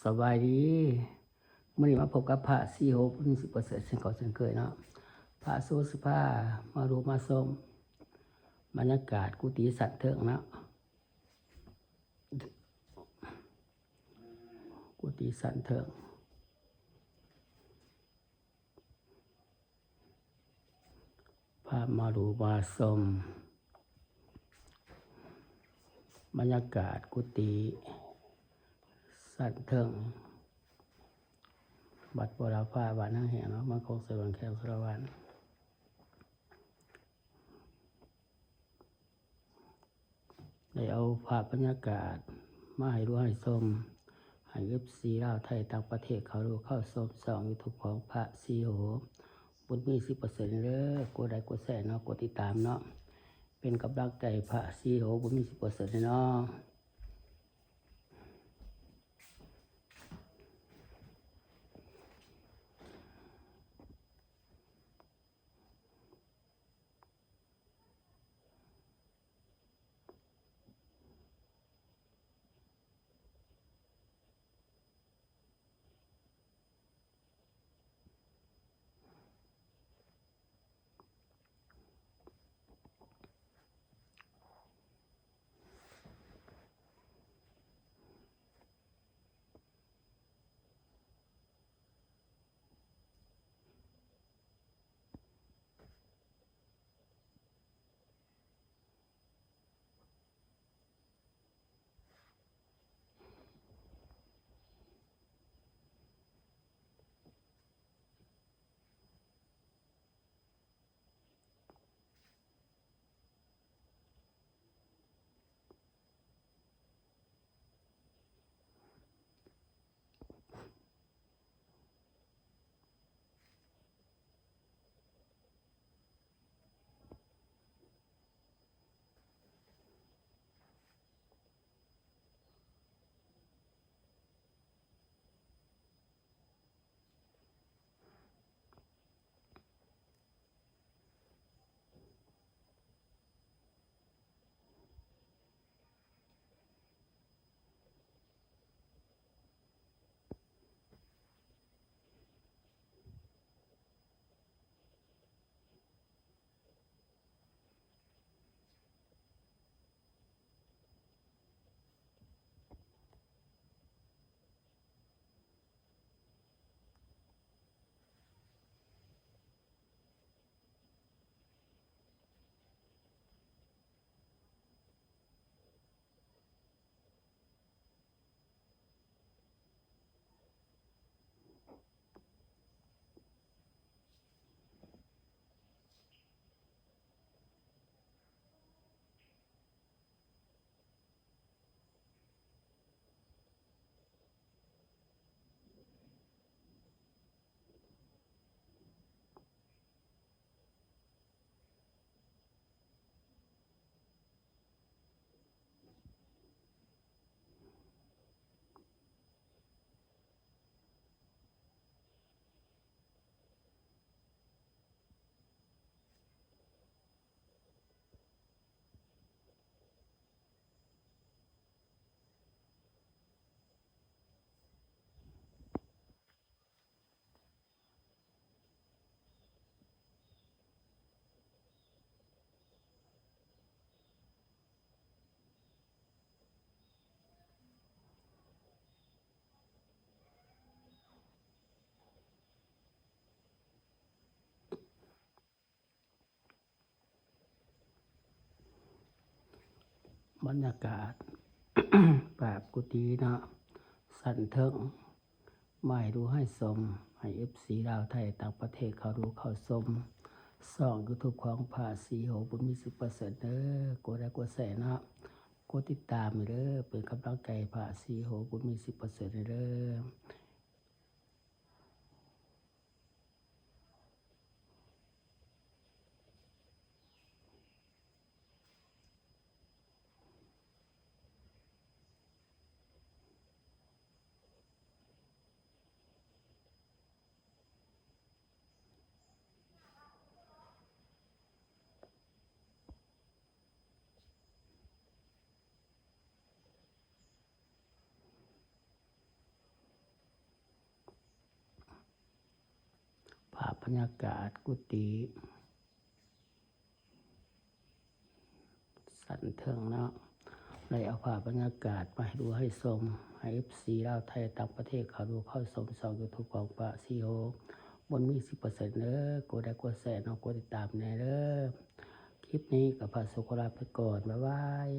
สบายดีมื้อนี้มาพบกับพระสีโหผู้มี10%เช่นเก่าเช่นเคยเนาะพระโซสภามาดูมาส้มบรรยากาศกุฏิสัตว์เถิงเนาะกุฏิสัตว์เถิงพามาดูมาส้มบรรยากาศกุฏิสัตว์เถิงบัดบ่ลาฟ้าบ้านนางแหงเนาะมันคงสะดวกแค่สระวันได้เอาภาพบรรยากาศมาให้ดูให้ชมให้ FC ลาวไทยต่างประเทศเขาดูเข้าชมช่อง YouTube ของพระสีโหบุญมี 10% เด้อกดไลค์กดแชร์เนาะกดติดตามเนาะเป็นกำลังใจพระสีโหบุญมี 10% เนาะบรรยากาศ แบบกุฏิเนาะสันเถิงมาให้ดูให้ชมให้ FC ลาวไทยต่างประเทศเขาดูเข้าชมช่อง YouTube ของพระสีโหบุญมี 10% เด้อกดไลค์กดแชร์เนาะกดติดตามเด้อเป็นกำลังใจพระสีโหบุญมี 10% เด้อ บรรยากาศกุฏิสันเทิงเนาะเลยเอาภาพบรรยากาศมาให้ดูให้ชมให้ FC ลาวไทยต่างประเทศเขาดูเข้าชมช่อง YouTube ของปะซีโอบนมี 10% เด้อกดไลค์กดแชร์เนาะกดติดตามแน่เด้อคลิปนี้ก็พาสุขลาไปก่อนบ๊ายบาย